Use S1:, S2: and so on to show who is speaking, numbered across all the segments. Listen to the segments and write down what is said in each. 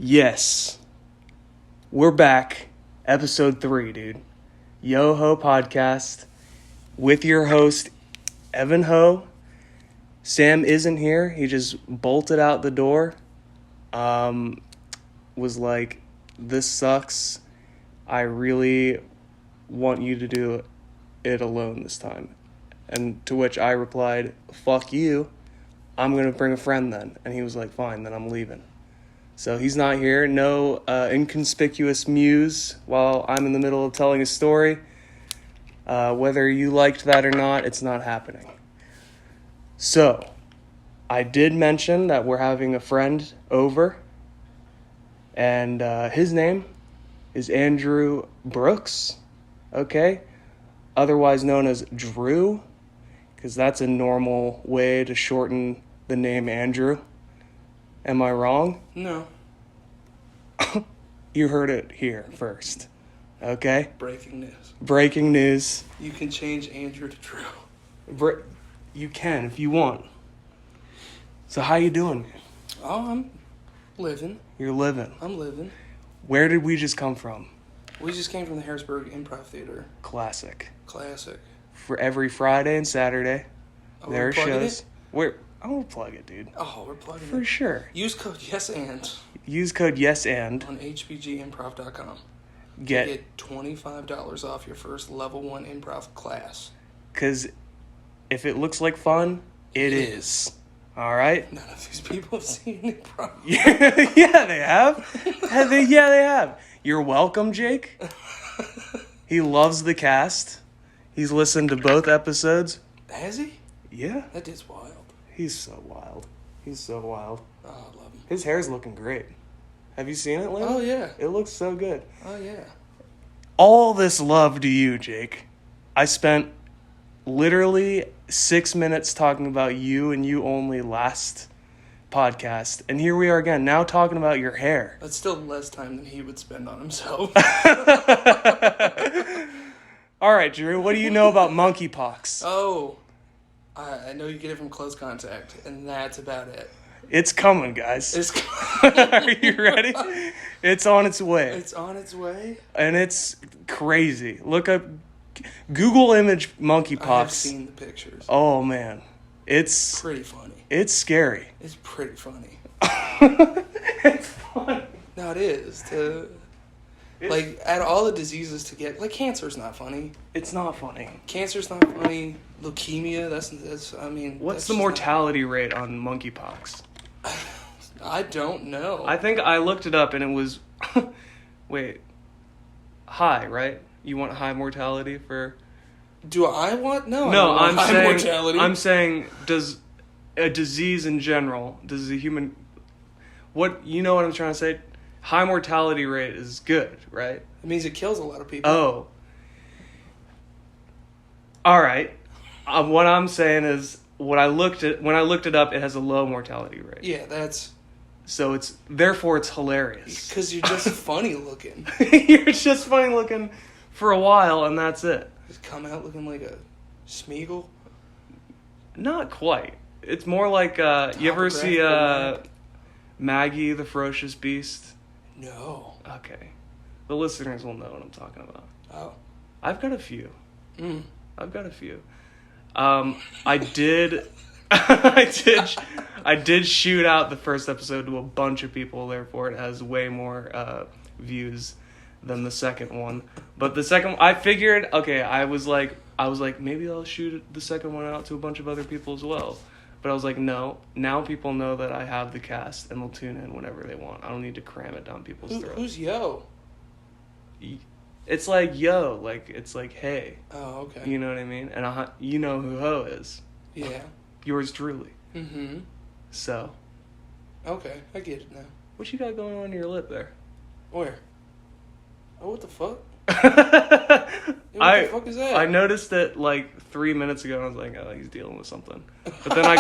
S1: Yes, we're back. Episode 3, dude. Yo Ho Podcast with your host, Evan Ho. Sam isn't here. He just bolted out the door. Was like, this sucks. I really want you to do it alone this time. And to which I replied, fuck you. I'm going to bring a friend then. And he was like, fine, then I'm leaving. So he's not here. No inconspicuous muse while I'm in the middle of telling a story. Whether you liked that or not, it's not happening. So, I did mention that we're having a friend over. And his name is Andrew Brooks. Okay? Otherwise known as Drew. Because that's a normal way to shorten the name Andrew. Am I wrong?
S2: No.
S1: You heard it here first. Okay?
S2: Breaking news.
S1: You
S2: You can change Andrew to Drew.
S1: You can if you want. So how you doing, man?
S2: Oh, I'm living.
S1: You're living.
S2: I'm living.
S1: Where did we just come from?
S2: We just came from the Harrisburg Improv Theater.
S1: Classic. For every Friday and Saturday, there are shows. I'm gonna plug it, dude.
S2: Oh, we're plugging it.
S1: For sure.
S2: Use code YESAND
S1: Use code YESAND.
S2: on hbgimprov.com.
S1: Get
S2: $25 off your first level 1 improv class.
S1: Because if it looks like fun, it is. All right?
S2: None of these people have seen improv.
S1: Yeah, they have. They have. You're welcome, Jake. He loves the cast. He's listened to both episodes.
S2: Has he?
S1: Yeah.
S2: That is wild.
S1: He's so wild.
S2: Oh, I love him.
S1: His hair's looking great. Have you seen it lately?
S2: Oh, yeah.
S1: It looks so good.
S2: Oh, yeah.
S1: All this love to you, Jake. I spent literally 6 minutes talking about you and you only last podcast. And here we are again, now talking about your hair.
S2: That's still less time than he would spend on himself.
S1: All right, Drew, what do you know about monkeypox?
S2: Oh, I know you get it from close contact, and that's about it.
S1: It's coming, guys.
S2: It's
S1: Are you ready? It's on its way.
S2: It's on its way.
S1: And it's crazy. Look up, Google image monkeypox.
S2: I've seen the pictures.
S1: Oh, man. It's
S2: Pretty funny.
S1: It's scary.
S2: It's pretty funny.
S1: It's funny.
S2: No, it is. Like, out of all the diseases to get, like, cancer's not funny.
S1: It's not funny.
S2: Cancer's not funny. Leukemia, that's I mean...
S1: What's the mortality rate on monkeypox?
S2: I don't know.
S1: I think I looked it up and it was... Wait. High, right? You want high mortality for...
S2: Do I want... No,
S1: No,
S2: I don't want high mortality.
S1: I'm saying, does a disease in general, does a human... You know what I'm trying to say? High mortality rate is good, right?
S2: It means it kills a lot of people.
S1: Oh. All right. What I'm saying is, when I looked it up, it has a low mortality rate.
S2: Yeah, that's...
S1: So therefore it's hilarious.
S2: Because you're just funny looking.
S1: You're just funny looking for a while, and that's it.
S2: Just come out looking like a Smeagol?
S1: Not quite. It's more like, you ever see Maggie the Ferocious Beast?
S2: No.
S1: Okay. The listeners will know what I'm talking about.
S2: Oh.
S1: I've got a few.
S2: Mm.
S1: I did I did shoot out the first episode to a bunch of people, therefore it has way more views than the second one. But the second, I figured, okay, I was like maybe I'll shoot the second one out to a bunch of other people as well. But I was like, no, now people know that I have the cast and they'll tune in whenever they want. I don't need to cram it down people's throats.
S2: Who's Yo?
S1: It's like yo, like it's like hey.
S2: Oh, okay.
S1: You know what I mean? And you know who Ho is.
S2: Yeah.
S1: Yours truly.
S2: Mm-hmm.
S1: So.
S2: Okay, I get it now.
S1: What you got going on your lip there?
S2: Where? Oh, what the fuck?
S1: What
S2: the fuck is that?
S1: I noticed it like 3 minutes ago and I was like, oh, he's dealing with something. But then I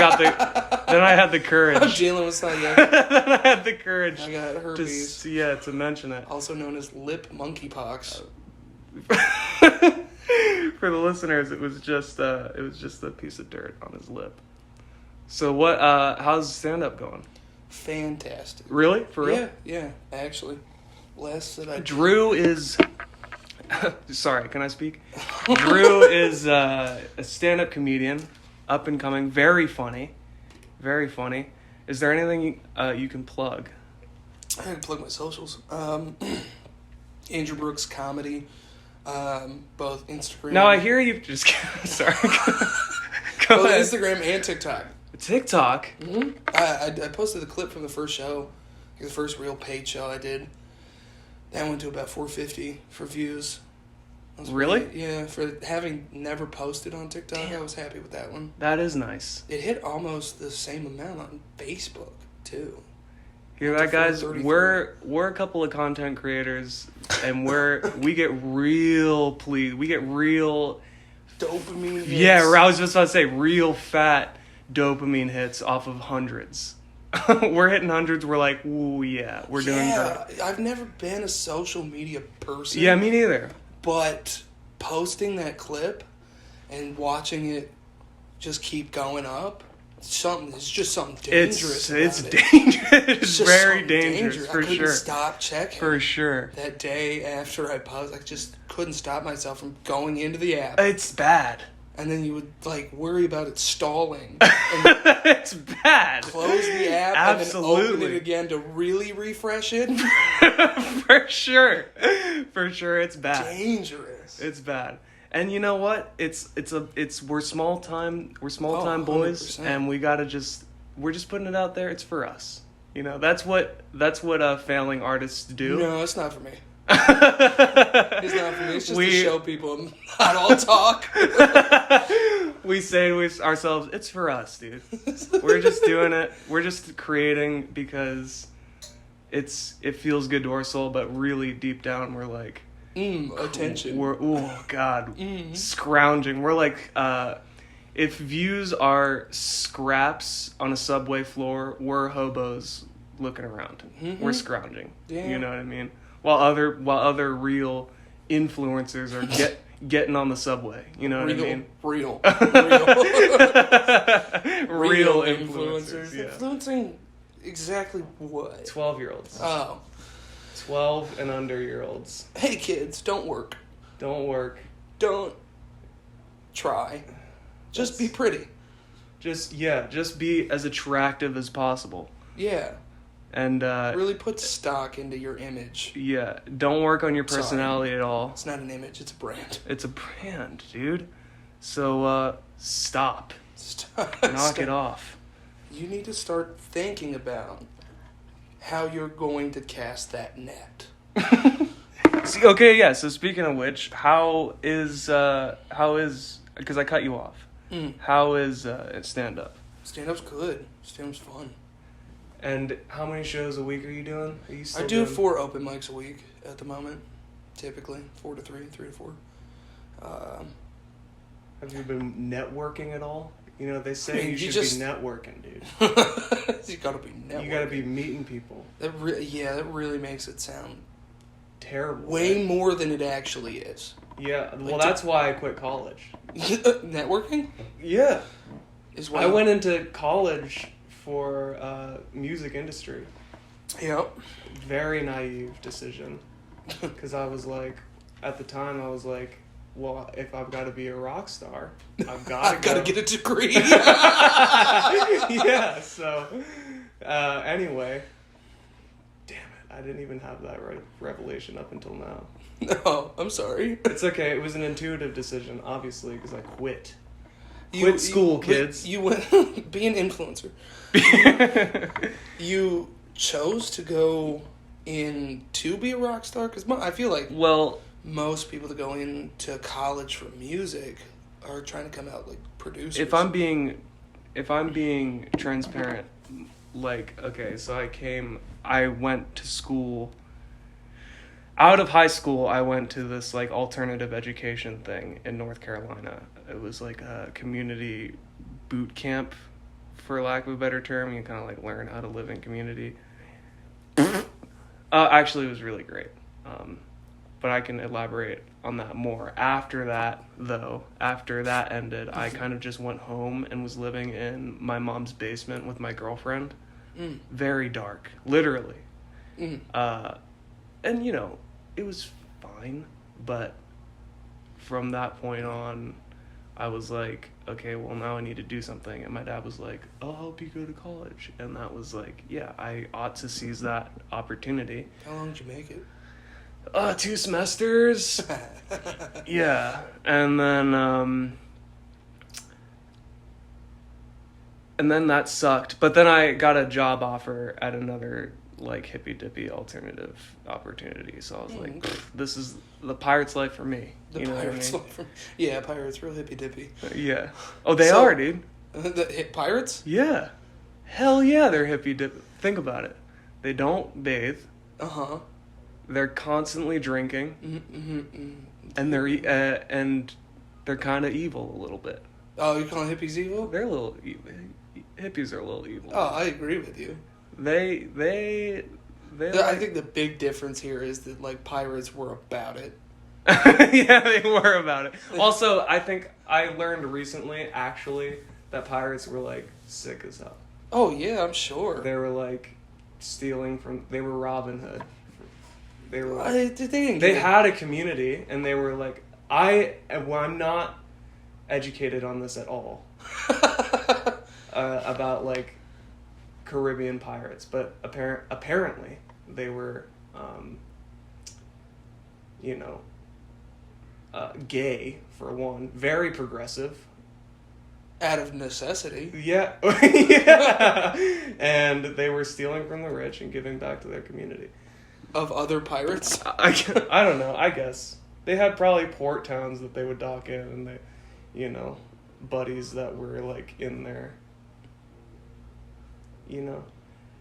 S1: had the courage.
S2: I'm dealing with something, yeah.
S1: Then I had the courage.
S2: I got herpes.
S1: To mention it.
S2: Also known as lip monkeypox.
S1: For the listeners, it was just a piece of dirt on his lip. So what? How's stand-up going?
S2: fantastic.
S1: Really? For real?
S2: Yeah, actually. Less that I
S1: Drew is... Sorry, can I speak? Drew is a stand-up comedian, up and coming, very funny. Very funny. Is there anything you can plug?
S2: I can plug my socials. Andrew Brooks Comedy, both Instagram.
S1: No, I hear you. Just sorry. Go
S2: both
S1: ahead.
S2: Instagram and TikTok.
S1: TikTok.
S2: Mm-hmm. I posted the clip from the first show, the first real paid show I did. That went to about 450 for views.
S1: Really?
S2: Yeah, for having never posted on TikTok, I was happy with that one.
S1: That is nice.
S2: It hit almost the same amount on Facebook too.
S1: Hear that, guys? We're a couple of content creators, and we get real pleased. We get real
S2: Dopamine hits.
S1: Yeah, I was just about to say real fat dopamine hits off of hundreds. We're hitting hundreds. We're like, ooh, yeah, we're doing great.
S2: I've never been a social media person.
S1: Yeah, me neither.
S2: But posting that clip and watching it just keep going up, it's just something dangerous.
S1: It's dangerous. It's
S2: just
S1: very dangerous, for
S2: I couldn't
S1: sure.
S2: Stop checking.
S1: For sure.
S2: That day after I posted, I just couldn't stop myself from going into the app.
S1: It's bad.
S2: And then you would worry about it stalling.
S1: And it's bad.
S2: Close the app
S1: Absolutely.
S2: and then open it again to really refresh it.
S1: For sure. For sure, it's bad.
S2: Dangerous.
S1: It's bad. And you know what? We're small time boys,
S2: 100%.
S1: and we're just putting it out there. It's for us. You know, that's what failing artists do.
S2: No, it's not for me. It's not for me. It's just to show people not all talk.
S1: We say to ourselves, it's for us, dude. We're just doing it. We're just creating because it feels good to our soul, but really deep down we're like,
S2: attention.
S1: Scrounging. We're like, if views are scraps on a subway floor, we're hobos looking around. Mm-hmm. We're scrounging. Yeah. You know what I mean? While other real influencers are getting on the subway. You know what I mean?
S2: Real influencers.
S1: Yeah.
S2: Influencing exactly what?
S1: 12-year-olds.
S2: Oh.
S1: 12 and under-year-olds.
S2: Hey kids, don't work.
S1: Don't work.
S2: Don't try. Just be pretty.
S1: Just be as attractive as possible.
S2: Yeah.
S1: And
S2: really put stock into your image.
S1: Yeah, don't work on your personality at all.
S2: It's not an image, it's a brand.
S1: It's a brand, dude. So stop. Knock it off.
S2: You need to start thinking about how you're going to cast that net.
S1: Okay, yeah. So speaking of which, how is because I cut you off. How is stand-up?
S2: Stand-up's good. Stand-up's fun.
S1: And how many shows a week are you doing?
S2: I do 4 open mics a week at the moment, typically 4 to 3, 3 to 4.
S1: Have you been networking at all? You know, they say you should be networking, dude.
S2: You gotta be networking.
S1: You gotta be meeting people.
S2: That really makes it sound
S1: terrible.
S2: Way more than it actually is.
S1: Yeah, well, that's why I quit college.
S2: Networking?
S1: Yeah.
S2: Is why
S1: I went into college for music industry.
S2: Yep.
S1: Very naive decision. Because I was like, at the time, I was like, well, if I've got to be a rock star, I've got to
S2: get a degree.
S1: Yeah, so, anyway. Damn it, I didn't even have that revelation up until now.
S2: No, I'm sorry.
S1: It's okay, it was an intuitive decision, obviously, because I quit. Quit school, kids.
S2: You went, be an influencer. You chose to go in to be a rock star? Because I feel like most people that go into college for music are trying to come out like producers.
S1: If I'm being transparent, like, okay, so I went to school. Out of high school, I went to this like alternative education thing in North Carolina. It was like a community boot camp, for lack of a better term. You kind of like learn how to live in community. Actually, it was really great. But I can elaborate on that more. After that ended, I kind of just went home and was living in my mom's basement with my girlfriend Very dark, literally.
S2: Mm.
S1: And, it was fine, but from that point on, I was like, okay, well, now I need to do something. And my dad was like, I'll help you go to college. And that was like, yeah, I ought to seize that opportunity.
S2: How long did you make it?
S1: 2 semesters. Yeah. And then that sucked. But then I got a job offer at another like hippy dippy alternative opportunity. So I was like, this is the pirate's life for me.
S2: The pirate's life for me. Yeah, pirates, real hippy dippy.
S1: Yeah. Oh, they are, dude.
S2: The pirates?
S1: Yeah. Hell yeah, they're hippy dippy. Think about it. They don't bathe.
S2: Uh-huh.
S1: They're constantly drinking. And they're kind of evil a little bit.
S2: Oh, you're calling hippies evil?
S1: They're a little hippies are a little evil.
S2: Oh, I agree with you.
S1: They
S2: I think the big difference here is that like pirates were about it.
S1: Yeah, they were about it. Also, I think I learned recently actually that pirates were like sick as hell.
S2: Oh yeah, I'm sure.
S1: They were like stealing from. They were Robin Hood. They were.
S2: Like,
S1: they had a community, and they were like, I'm not educated on this at all. About like Caribbean pirates, but apparently they were, gay for one, very progressive.
S2: Out of necessity.
S1: Yeah, yeah, and they were stealing from the rich and giving back to their community.
S2: Of other pirates.
S1: I don't know. I guess they had probably port towns that they would dock in, and they, buddies that were like in there.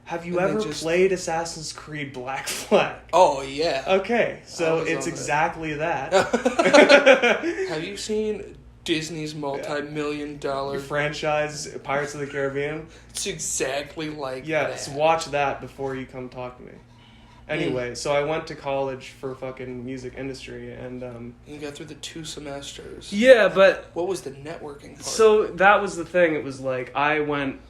S1: Have you ever played Assassin's Creed Black Flag?
S2: Oh, yeah.
S1: Okay, so it's exactly that.
S2: Have you seen Disney's multi-million-dollar
S1: franchise, Pirates of the Caribbean?
S2: It's exactly like that.
S1: Yes, watch that before you come talk to me. Anyway, so I went to college for fucking music industry, and
S2: you got through the 2 semesters.
S1: Yeah, but
S2: what was the networking part?
S1: So that was the thing. It was like I went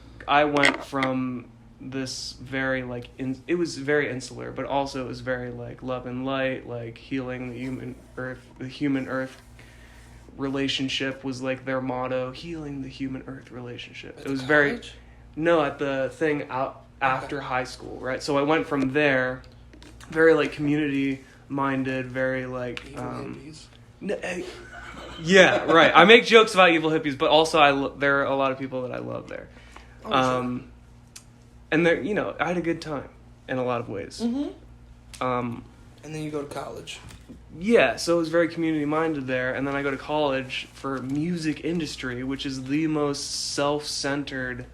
S1: from this very like it was very insular, but also it was very like love and light, like healing the human earth relationship was like their motto, healing the human earth relationship. It was very at the thing out after high school, right? So I went from there, very like community minded, very like yeah, right. I make jokes about evil hippies, but also there are a lot of people that I love there. And there, I had a good time in a lot of ways.
S2: And then you go to college.
S1: Yeah, so it was very community minded there, and then I go to college for music industry, which is the most self-centered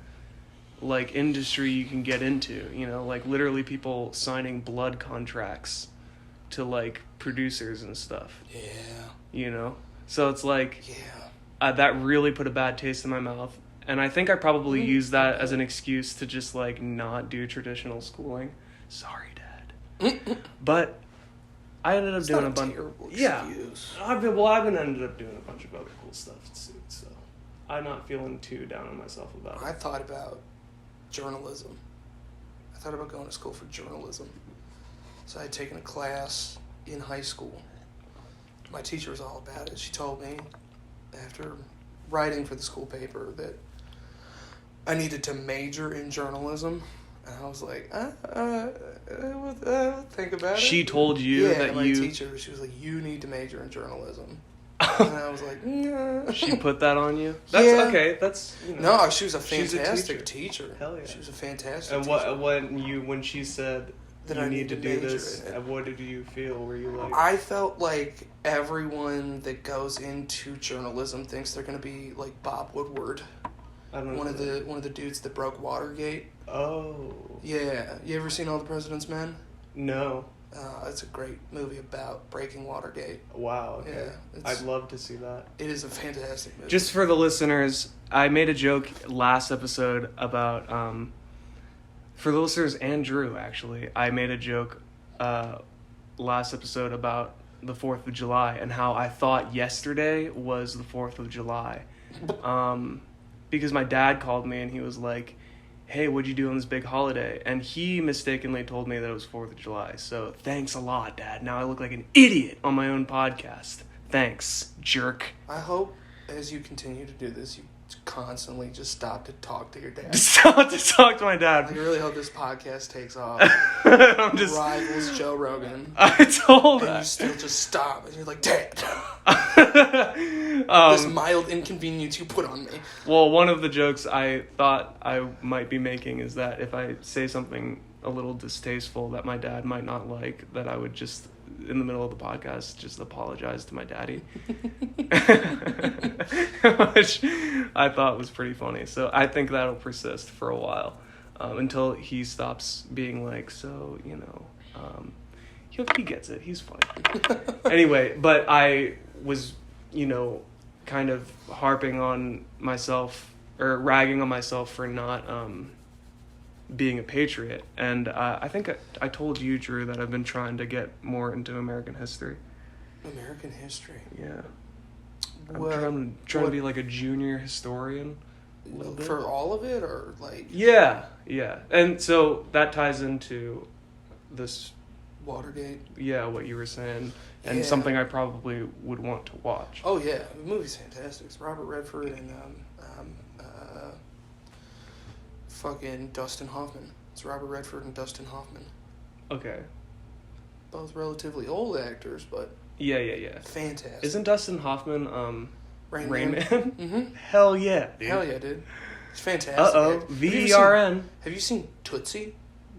S1: like industry you can get into. Like literally people signing blood contracts to like producers and stuff.
S2: Yeah.
S1: So it's like that really put a bad taste in my mouth. And I think I probably used that as an excuse to just, like, not do traditional schooling. Sorry, Dad. But I ended up doing a bunch...
S2: excuse.
S1: I've ended up doing a bunch of other cool stuff, too. So I'm not feeling too down on myself about it.
S2: I thought about journalism. I thought about going to school for journalism. So I had taken a class in high school. My teacher was all about it. She told me, after writing for the school paper, that I needed to major in journalism. And I was like, think about it.
S1: She told you that
S2: my teacher, she was like, you need to major in journalism. And I was like, nah.
S1: She put that on you? That's okay. That's,
S2: No, she was a fantastic teacher.
S1: Hell yeah.
S2: She was a fantastic
S1: teacher.
S2: And
S1: when she said
S2: that
S1: you
S2: I
S1: need to do this, what did you feel? Were you like...
S2: I felt like everyone that goes into journalism thinks they're going to be like Bob Woodward.
S1: I don't know.
S2: One of the dudes that broke Watergate.
S1: Oh.
S2: Yeah. You ever seen All the President's Men?
S1: No.
S2: It's a great movie about breaking Watergate.
S1: Wow. Okay.
S2: Yeah.
S1: I'd love to see that.
S2: It is a fantastic movie.
S1: Just for the listeners, I made a joke last episode about... for the listeners and Drew, actually, I made a joke last episode about the 4th of July and how I thought yesterday was the 4th of July. Because my dad called me and he was like, hey, what'd you do on this big holiday? And he mistakenly told me that it was 4th of July. So thanks a lot, Dad. Now I look like an idiot on my own podcast. Thanks, jerk.
S2: I hope as you continue to do this, you constantly just stop to talk to your dad.
S1: Stop to talk to my dad.
S2: I really hope this podcast takes off.
S1: I'm just
S2: Rivals Joe Rogan.
S1: I told
S2: And
S1: that.
S2: you still just stop and you're like, Dad, this
S1: um,
S2: mild inconvenience you put on me.
S1: well, one of the jokes I thought I might be making is that if I say something a little distasteful that my dad might not like, that I would just, in the middle of the podcast, just apologize to my daddy. Which I thought was pretty funny. So I think that'll persist for a while, until he stops being like, so, you know, he gets it. He's funny. Anyway, but I was, you know, kind of harping on myself, or ragging on myself for not being a patriot. And I think I told you, Drew, that I've been trying to get more into American history.
S2: American history.
S1: Yeah.
S2: What-
S1: I'm trying to be like a junior historian. A little bit.
S2: For all of it, or like
S1: Yeah. And so that ties into this,
S2: Watergate?
S1: what you were saying, and
S2: Yeah.
S1: something I probably would want to watch.
S2: Oh yeah, the movie's fantastic. It's Robert Redford and fucking Dustin Hoffman. It's Robert Redford and Dustin Hoffman.
S1: Okay.
S2: Both relatively old actors, but
S1: Yeah.
S2: fantastic.
S1: Isn't Dustin Hoffman Rain Man?
S2: Mm-hmm.
S1: Hell yeah, dude.
S2: Hell yeah, dude. It's fantastic.
S1: Uh-oh.
S2: Have you ever
S1: VERN.
S2: Have you seen Tootsie?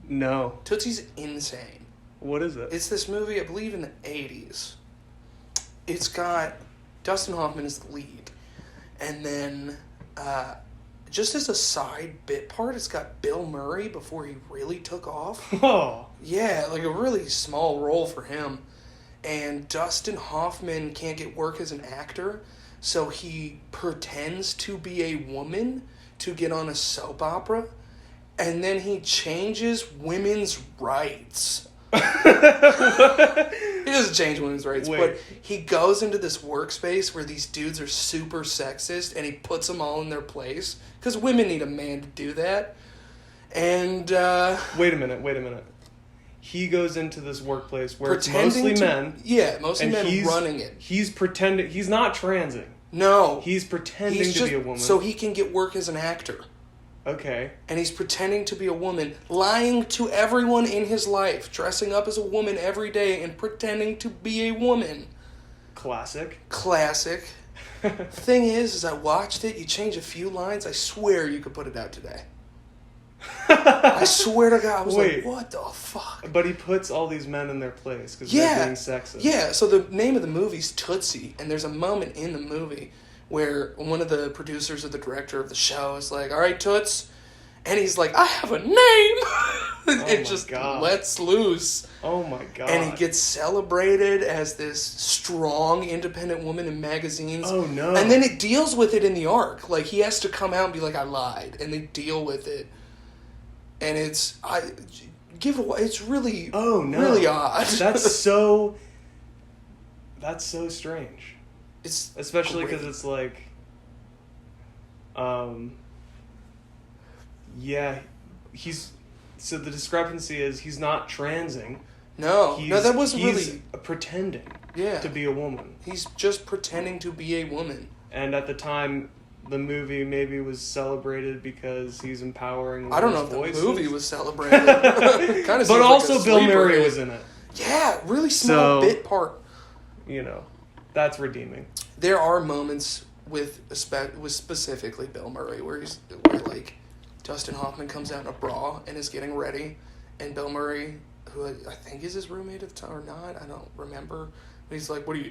S1: No.
S2: Tootsie's insane.
S1: What is it?
S2: It's this movie, I believe, in the 80s. It's got Dustin Hoffman as the lead. And then, just as a side bit part, it's got Bill Murray before he really took off.
S1: Oh.
S2: Yeah, like a really small role for him. And Dustin Hoffman can't get work as an actor, so he pretends to be a woman to get on a soap opera. And then he changes women's rights. He doesn't change women's rights,
S1: Wait.
S2: but he goes into this workspace where these dudes are super sexist, and he puts them all in their place because women need a man to do that. And
S1: Wait a minute. He goes into this workplace where it's
S2: pretending
S1: mostly
S2: to,
S1: men.
S2: yeah, mostly
S1: And
S2: men running it.
S1: He's pretending. He's not transing.
S2: No,
S1: He's pretending to be a woman.
S2: so he can get work as an actor.
S1: Okay.
S2: And he's pretending to be a woman, lying to everyone in his life, dressing up as a woman every day and pretending to be a woman.
S1: Classic.
S2: Classic. Thing is I watched it, you change a few lines, I swear you could put it out today. I swear to God, I was
S1: Wait.
S2: like, what the fuck?
S1: But he puts all these men in their place because
S2: Yeah.
S1: they're being sexist.
S2: Yeah, so the name of the movie's Tootsie, and there's a moment in the movie where one of the producers or the director of the show is like, all right, Toots, and he's like, I have a name! It
S1: my
S2: just
S1: God.
S2: lets loose.
S1: Oh my god.
S2: And he gets celebrated as this strong, independent woman in magazines.
S1: Oh no.
S2: And then it deals with it in the arc. Like, he has to come out and be like, I lied. And they deal with it. And it's really,
S1: Oh no.
S2: really odd.
S1: That's so strange.
S2: It's
S1: Especially
S2: great.
S1: because it's like, yeah, so the discrepancy is he's not transing.
S2: No, that wasn't
S1: he's
S2: really.
S1: pretending
S2: Yeah.
S1: to be a woman.
S2: He's just pretending to be a woman.
S1: And at the time, the movie maybe was celebrated because he's empowering
S2: I don't know
S1: women's
S2: if the
S1: voices.
S2: movie was celebrated. Kinda
S1: But also Bill Murray was in it.
S2: Yeah, really small
S1: So-
S2: bit part.
S1: You know, that's redeeming.
S2: There are moments with specifically Bill Murray where like Dustin Hoffman comes out in a bra and is getting ready, and Bill Murray, who I think is his roommate at the time or not, I don't remember, but he's like, What are you,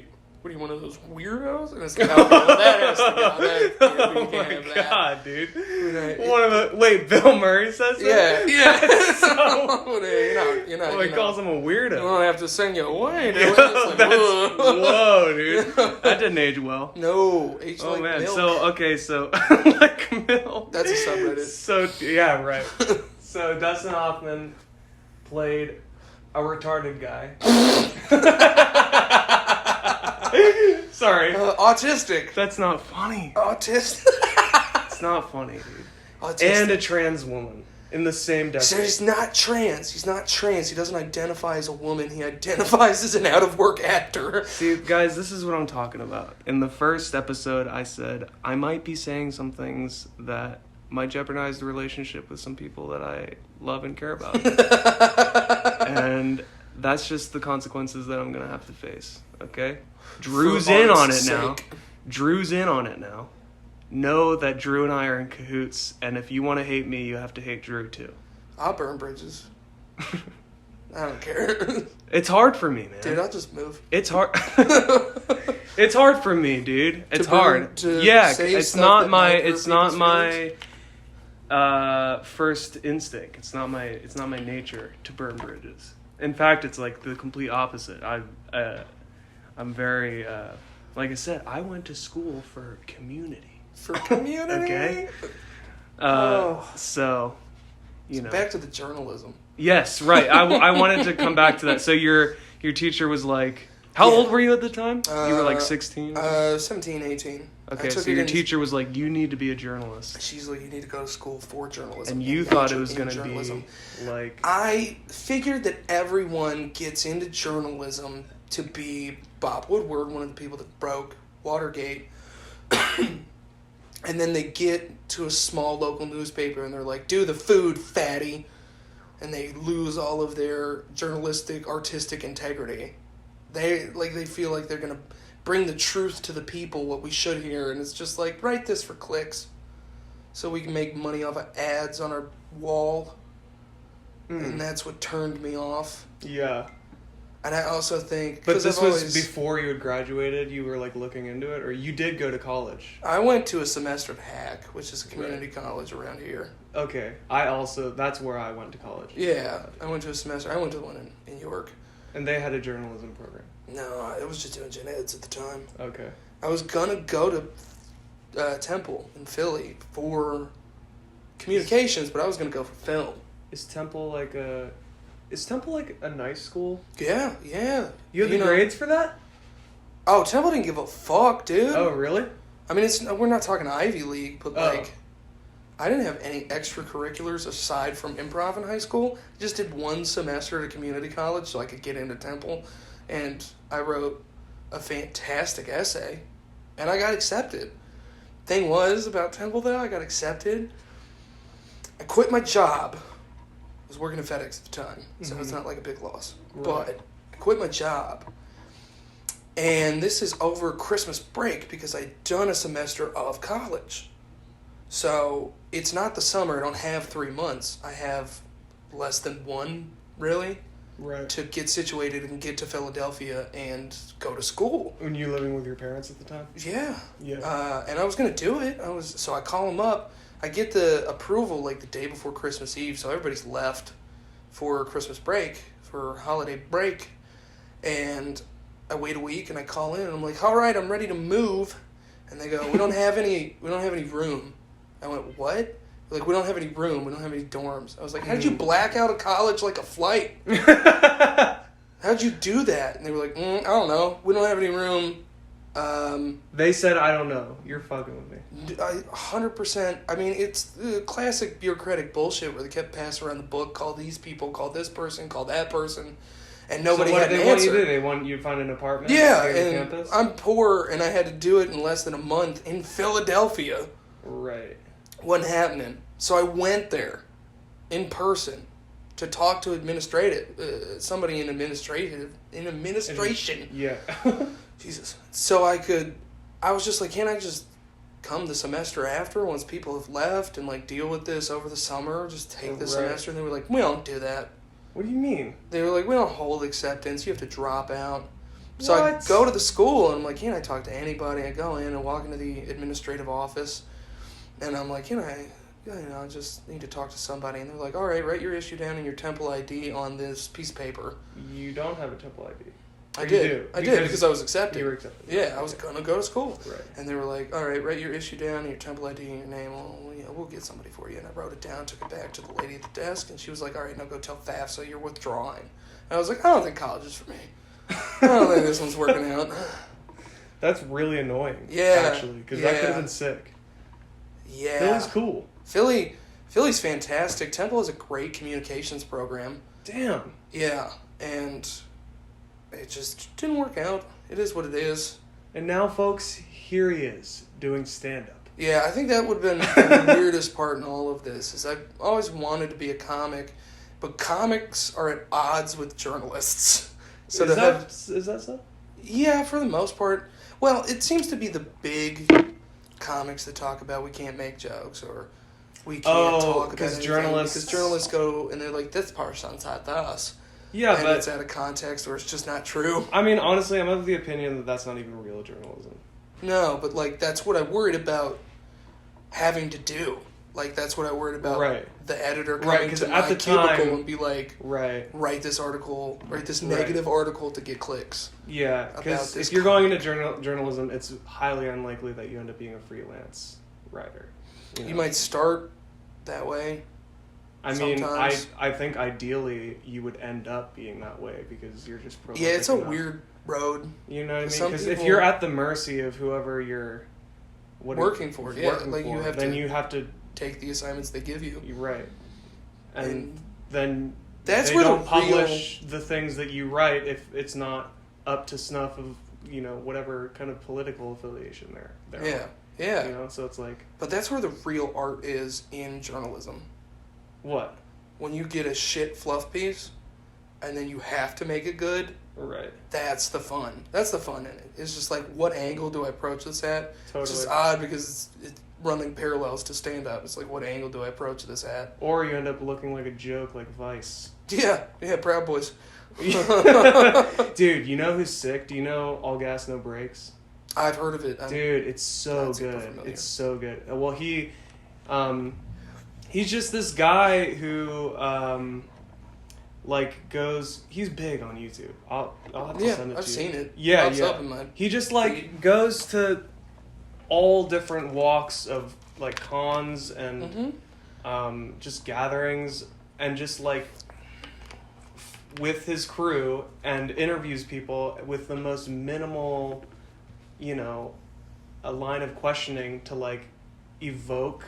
S2: one of those weirdos? And it's like, okay, well, that has to go. That,
S1: Oh
S2: we can't
S1: my
S2: have that.
S1: god, dude.
S2: Right.
S1: One of the Bill Murray says that?
S2: Yeah.
S1: So,
S2: you know.
S1: he calls him a
S2: You
S1: weirdo.
S2: don't have to sing your way, do
S1: Yo,
S2: it? It's like,
S1: that's,
S2: whoa.
S1: whoa, dude. That didn't age well.
S2: No, H
S1: Oh
S2: like
S1: man,
S2: milk.
S1: so like milk.
S2: That's a subreddit.
S1: So yeah, right. So Dustin Hoffman played a retarded guy. Sorry,
S2: Autistic.
S1: that's not funny.
S2: Autistic.
S1: It's not funny, dude.
S2: Autistic.
S1: And a trans woman. In the same decade.
S2: So he's not trans. He's not trans. He doesn't identify as a woman. He identifies as an out-of-work actor.
S1: See, guys, this is what I'm talking about. In the first episode, I said I might be saying some things that might jeopardize the relationship with some people that I love and care about. And that's just the consequences that I'm going to have to face, okay? Drew's in on it now. Drew's in on it now. Know that Drew and I are in cahoots, and if you want to hate me, you have to hate Drew too.
S2: I'll burn bridges. I don't care.
S1: It's hard for me, man.
S2: Dude, I'll just move.
S1: It's hard. It's hard for me, dude. It's hard. Yeah, it's not my first instinct. It's not my nature to burn bridges. In fact, it's like the complete opposite. I'm very like I said, I went to school for community.
S2: For community?
S1: Okay. So, you know.
S2: Back to the journalism.
S1: Yes, right. I wanted to come back to that. So your teacher was like, how old were you at the time? You were like 16?
S2: 17, 18.
S1: Okay, so your teacher was like, you need to be a journalist.
S2: She's like, you need to go to school for journalism.
S1: And you thought it was going to be like...
S2: I figured that everyone gets into journalism to be Bob Woodward, one of the people that broke Watergate. And then they get to a small local newspaper and they're like, do the food, fatty. And they lose all of their journalistic, artistic integrity. They feel like they're going to bring the truth to the people, what we should hear. And it's just like, write this for clicks so we can make money off of ads on our wall. And that's what turned me off.
S1: Yeah.
S2: And I also think...
S1: But this was before you had graduated? You were, like, looking into it? Or you did go to college?
S2: I went to a semester at Hack, which is a community college around here.
S1: Okay. That's where I went to college.
S2: Yeah. I went to a semester. I went to the one in York.
S1: And they had a journalism program?
S2: No, I was just doing gen eds at the time.
S1: Okay.
S2: I was going to go to Temple in Philly for communications, but I was going to go for film.
S1: Is Temple like a nice school?
S2: Yeah.
S1: You have the grades for that?
S2: Oh, Temple didn't give a fuck, dude.
S1: Oh, really?
S2: I mean, we're not talking Ivy League, but like, I didn't have any extracurriculars aside from improv in high school. I just did one semester at a community college so I could get into Temple, and I wrote a fantastic essay, and I got accepted. Thing was about Temple though, I got accepted. I quit my job. I was working at FedEx at the time, so it's not like a big loss. Right. But I quit my job. And this is over Christmas break because I'd done a semester of college. So it's not the summer. I don't have 3 months. I have less than one, really, to get situated and get to Philadelphia and go to school.
S1: When you were living with your parents at the time?
S2: Yeah. And I was going to do it. So I call them up. I get the approval like the day before Christmas Eve, so everybody's left for Christmas break, for holiday break. And I wait a week and I call in and I'm like, all right, I'm ready to move. And they go, we don't have any room. I went, what? They're like, we don't have any room. We don't have any dorms. I was like, how did you black out of college like a flight? How'd you do that? And they were like, I don't know. We don't have any room.
S1: They said, I don't know. You're fucking with me.
S2: 100%. I mean, it's the classic bureaucratic bullshit where they kept passing around the book, call these people, call this person, call that person, and nobody had an answer.
S1: So what do they want you to do? They want you to find an apartment?
S2: Yeah, and campus? I'm poor, and I had to do it in less than a month in Philadelphia.
S1: Right.
S2: Wasn't happening. So I went there in person to talk to somebody in administration.
S1: Yeah.
S2: Jesus. So I was just like, can't I just come the semester after once people have left and like deal with this over the summer? Just take the semester. And they were like, we don't do that.
S1: What do you mean?
S2: They were like, we don't hold acceptance. You have to drop out. So I go to the school and I'm like, can't I talk to anybody? I go in and walk into the administrative office and I'm like, I just need to talk to somebody. And they're like, all right, write your issue down and your Temple ID on this piece of paper.
S1: You don't have a Temple ID.
S2: I did because I was accepted.
S1: You were accepted.
S2: Yeah, I was going to go to school.
S1: Right.
S2: And they were like, all right, write your issue down and your Temple ID and your name. We'll get somebody for you. And I wrote it down, took it back to the lady at the desk, and she was like, all right, now go tell FAFSA you're withdrawing. And I was like, I don't think college is for me. I don't think this one's working out.
S1: That's really annoying.
S2: Yeah.
S1: Actually, because that could have been sick.
S2: Yeah.
S1: Philly's cool.
S2: Philly's fantastic. Temple has a great communications program.
S1: Damn.
S2: Yeah, and it just didn't work out. It is what it is.
S1: And now, folks, here he is doing stand-up.
S2: Yeah, I think that would have been the weirdest part in all of this, is I've always wanted to be a comic, but comics are at odds with journalists. So
S1: is that so?
S2: Yeah, for the most part. Well, it seems to be the big comics that talk about we can't make jokes or we can't talk about anything. Because journalists go and they're like, this person's at us.
S1: Yeah,
S2: and
S1: but
S2: it's out of context or it's just not true.
S1: I mean, honestly, I'm of the opinion that that's not even real journalism.
S2: No, but like that's what I worried about having to do. Like that's what I worried about.
S1: Right.
S2: The editor coming to my cubicle and be like, write this article, write this negative article to get clicks.
S1: Yeah, because if you're going into journalism, it's highly unlikely that you end up being a freelance writer.
S2: You might start that way.
S1: I mean, I think ideally you would end up being that way because you're just prolific.
S2: Yeah, it's a weird road.
S1: You know what I mean? Because if you're at the mercy of whoever you're
S2: working for, you have to take the assignments they give you.
S1: You're right. And then
S2: that's
S1: they
S2: where
S1: don't publish the things that you write if it's not up to snuff of, whatever kind of political affiliation there.
S2: Yeah. Yeah.
S1: So it's like...
S2: But that's where the real art is in journalism.
S1: What?
S2: When you get a shit fluff piece, and then you have to make it good.
S1: Right.
S2: That's the fun. That's the fun in it. It's just like, what angle do I approach this at?
S1: Totally.
S2: It's just odd because it's running parallels to stand-up. It's like, what angle do I approach this at?
S1: Or you end up looking like a joke, like Vice.
S2: Yeah, Proud Boys.
S1: Dude, you know who's sick? Do you know All Gas, No Brakes?
S2: I've heard of it.
S1: Dude, it's so good. It's so good. Well, he's just this guy who, he's big on YouTube. I'll have to send it to you.
S2: I've seen it.
S1: Yeah,
S2: Pops up in my
S1: he just, goes to all different walks of, cons and, just gatherings and just, with his crew and interviews people with the most minimal, a line of questioning to, evoke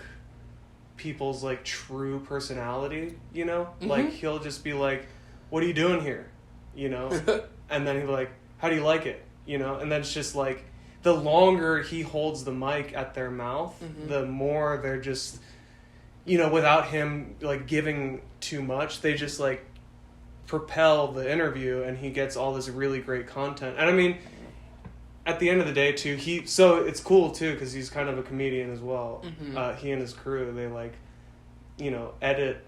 S1: people's true personality, he'll just be like, what are you doing here, and then he'll be like, how do you like it, and then it's just the longer he holds the mic at their mouth, the more they're just, without him giving too much, they just propel the interview and he gets all this really great content. And I mean, at the end of the day too, so it's cool too because he's kind of a comedian as well. He and his crew, they edit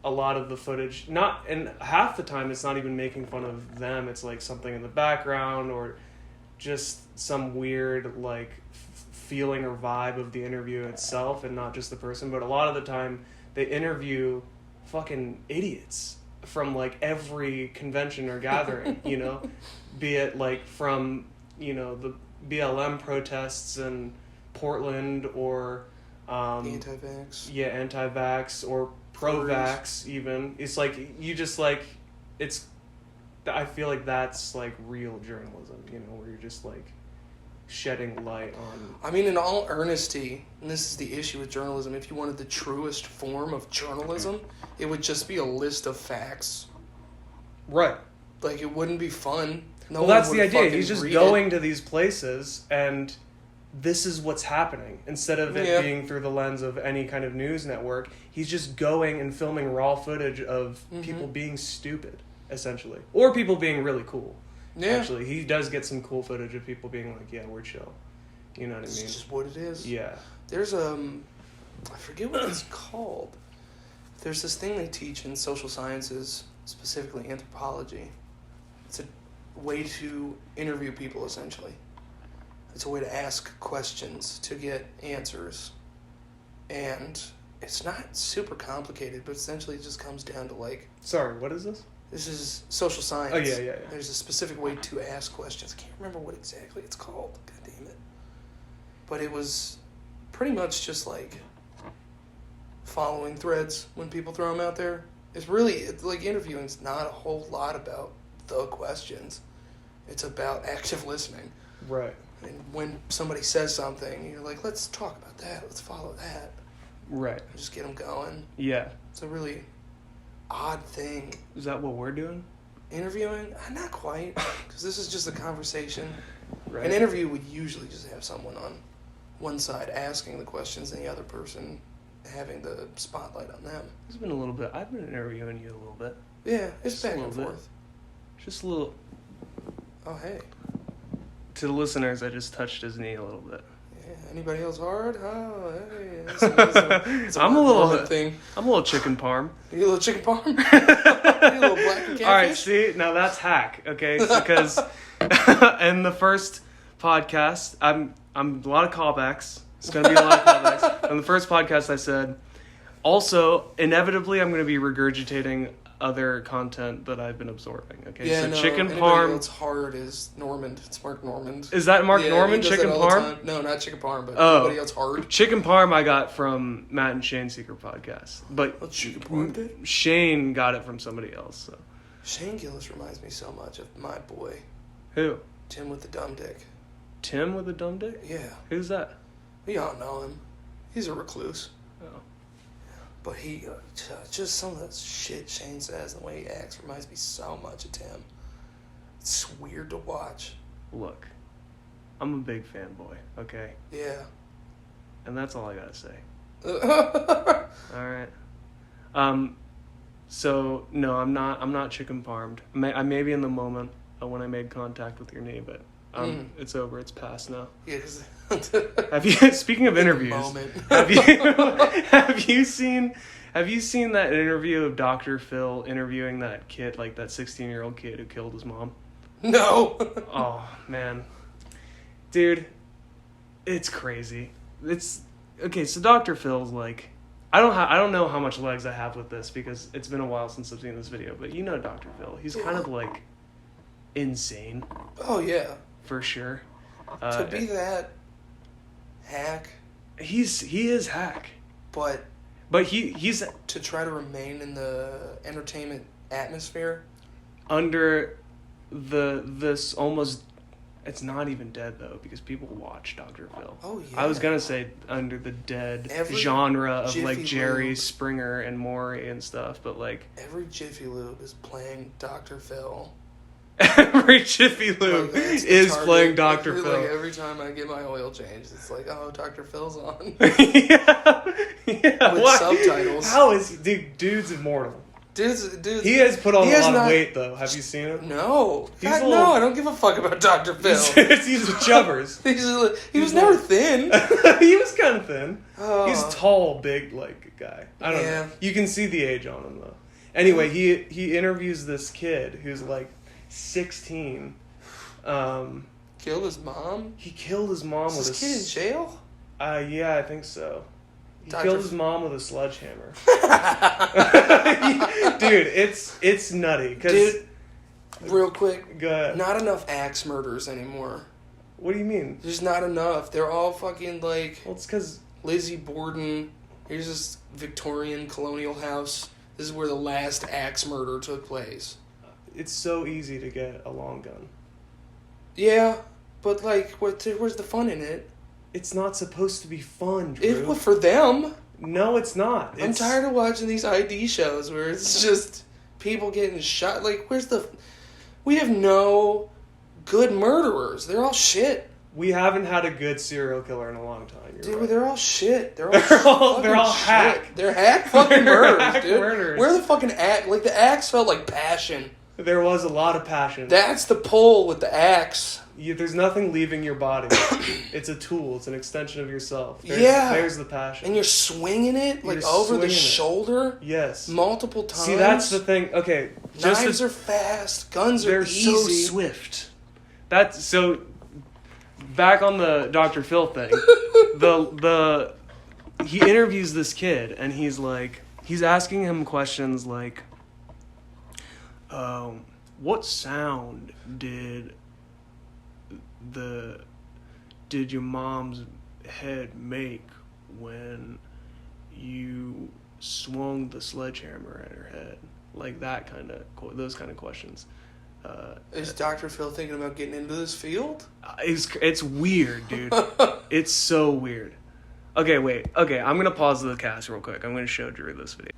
S1: a lot of the footage, and half the time it's not even making fun of them, it's something in the background or just some weird feeling or vibe of the interview itself and not just the person. But a lot of the time they interview fucking idiots from every convention or gathering, be it from the BLM protests in Portland or
S2: anti-vax.
S1: Yeah, anti-vax or pro-vax even. It's you just it's, I feel that's real journalism, where you're just shedding light on...
S2: I mean, in all earnesty, and this is the issue with journalism, if you wanted the truest form of journalism, it would just be a list of facts.
S1: Right.
S2: It wouldn't be fun.
S1: Well, that's the idea. He's just going to these places, and this is what's happening. Instead of it being through the lens of any kind of news network, he's just going and filming raw footage of people being stupid, essentially. Or people being really cool. Yeah. Actually, he does get some cool footage of people being yeah, we're chill. You know what I mean?
S2: It's just what it is.
S1: Yeah.
S2: There's, I forget what it's called. There's this thing they teach in social sciences, specifically anthropology. It's a way to interview people, essentially. It's a way to ask questions to get answers. And it's not super complicated, but essentially it just comes down to
S1: Sorry, what is this?
S2: This is social science.
S1: Oh, yeah.
S2: There's a specific way to ask questions. I can't remember what exactly it's called. God damn it. But it was pretty much just following threads when people throw them out there. It's interviewing's not a whole lot about the questions. It's about active listening.
S1: Right.
S2: And when somebody says something, you're like, let's talk about that. Let's follow that.
S1: Right.
S2: Just get them going.
S1: Yeah.
S2: It's a really odd thing.
S1: Is that what we're doing?
S2: Interviewing? Not quite, because this is just a conversation.
S1: Right.
S2: An interview would usually just have someone on one side asking the questions and the other person having the spotlight on them.
S1: It's been a little bit. I've been interviewing you a little bit.
S2: Yeah, it's
S1: Just
S2: back
S1: a
S2: and
S1: little
S2: forth.
S1: Just a little.
S2: Oh, hey.
S1: To the listeners, I just touched his knee a little bit.
S2: Yeah, anybody else hard? Oh, hey. It's
S1: I'm a little
S2: thing.
S1: I'm a little chicken parm.
S2: You a little chicken parm? You a little black and catfish?
S1: All right, see, now that's hack. Okay, because in the first podcast, I'm a lot of callbacks. It's gonna be a lot of callbacks. In the first podcast, I said, also inevitably, I'm gonna be regurgitating other content that I've been absorbing. Okay,
S2: Yeah,
S1: so
S2: no,
S1: chicken
S2: anybody
S1: parm.
S2: else hard is Normand. It's Mark Normand.
S1: Is that Mark
S2: Yeah,
S1: Norman?
S2: he does
S1: Chicken
S2: that all the
S1: parm.
S2: time. No, not chicken parm, but
S1: Oh.
S2: anybody else hard.
S1: Chicken parm I got from Matt and Shane Secret Podcast, but
S2: What's chicken parm did?
S1: Shane got it from somebody else. So.
S2: Shane Gillis reminds me so much of my boy,
S1: Who?
S2: Tim with the dumb dick.
S1: Tim with a dumb dick?
S2: Yeah,
S1: Who's that?
S2: we all know him. He's a recluse.
S1: Oh.
S2: But he, just some of the shit Shane says and the way he acts reminds me so much of Tim. It's weird to watch.
S1: Look, I'm a big fanboy, okay?
S2: Yeah.
S1: And that's all I gotta say.
S2: Oh,
S1: Alright. So, no, I'm not chicken parmed. I may be in the moment when I made contact with your knee, but it's over. It's past now.
S2: yeah, because
S1: Have you, speaking of interviews,
S2: moment.
S1: have you seen that interview of Dr. Phil interviewing that kid, like that 16-year-old kid who killed his mom?
S2: No.
S1: Oh man, dude, it's crazy. It's okay. So Dr. Phil's like, I don't know how much legs I have with this because it's been a while since I've seen this video. But you know Dr. Phil, he's kind of like insane
S2: Oh yeah.
S1: for sure.
S2: To be that hack,
S1: he is hack,
S2: but
S1: he's
S2: to try to remain in the entertainment atmosphere.
S1: under this almost. It's not even dead though because people watch Dr. Phil.
S2: Oh yeah.
S1: I was gonna say under the dead
S2: Every
S1: genre of
S2: Jiffy
S1: like Jerry
S2: Lube.
S1: Springer and Maury and stuff, but like
S2: Every Jiffy Lube is playing Dr. Phil.
S1: every Jiffy Lube
S2: Like, that's the
S1: is
S2: target.
S1: playing Dr.
S2: Like,
S1: Phil.
S2: every time I get my oil changed, it's like, oh, Dr. Phil's on.
S1: yeah.
S2: With
S1: Why?
S2: subtitles.
S1: How is he? Dude's immortal.
S2: Dude,
S1: He has put on
S2: he
S1: a
S2: has
S1: lot of
S2: not-
S1: weight though. Have you seen him?
S2: No.
S1: He's
S2: God,
S1: a little-
S2: no, I don't give a fuck about Dr. Phil.
S1: He's a chubbers.
S2: He was never thin.
S1: He was kind of thin.
S2: Oh.
S1: He's tall, big, like guy. I don't
S2: Yeah.
S1: know. You can see the age on him though. Anyway, he interviews this kid who's like 16.
S2: Killed his mom?
S1: He killed his mom
S2: Is
S1: with
S2: this kid in jail?
S1: Yeah, I think so. He
S2: Dr.
S1: killed his mom with a sledgehammer. Dude, it's nutty.
S2: Dude, real quick,
S1: Go ahead.
S2: not enough axe murders anymore.
S1: What do you mean?
S2: There's not enough. They're all fucking like
S1: Well, it's because
S2: Lizzie Borden. Here's this Victorian colonial house. This is where the last axe murder took place.
S1: it's so easy to get a long gun.
S2: Yeah, but like, where's the fun in it?
S1: It's not supposed to be fun, Drew.
S2: It was for them.
S1: No, it's not.
S2: I'm tired of watching these ID shows where it's just people getting shot. Like, we have no good murderers. They're all shit.
S1: We haven't had a good serial killer in a long time. You're
S2: Dude,
S1: right.
S2: they're all shit. They're
S1: They're all
S2: fucking
S1: hack.
S2: shit. They're hack fucking
S1: They're
S2: murders,
S1: hack
S2: dude.
S1: murders.
S2: Where the fucking axe? Like, the axe felt like passion.
S1: There was a lot of passion.
S2: That's the pull with the axe.
S1: There's nothing leaving your body. It's a tool. It's an extension of yourself.
S2: Yeah.
S1: There's the passion.
S2: And you're swinging it, like,
S1: You're
S2: over the
S1: swinging it.
S2: shoulder
S1: Yes.
S2: multiple times.
S1: See, that's the thing. Okay.
S2: Knives are fast. Guns are
S1: they're
S2: easy.
S1: so swift. That's so. Back on the Dr. Phil thing, he interviews this kid and he's asking him questions like, what sound did your mom's head make when you swung the sledgehammer at her head? Like those kind of questions.
S2: Is Dr. Phil thinking about getting into this field?
S1: It's weird, dude. It's so weird. Okay, wait. Okay, I'm gonna pause the cast real quick. I'm gonna show Drew this video.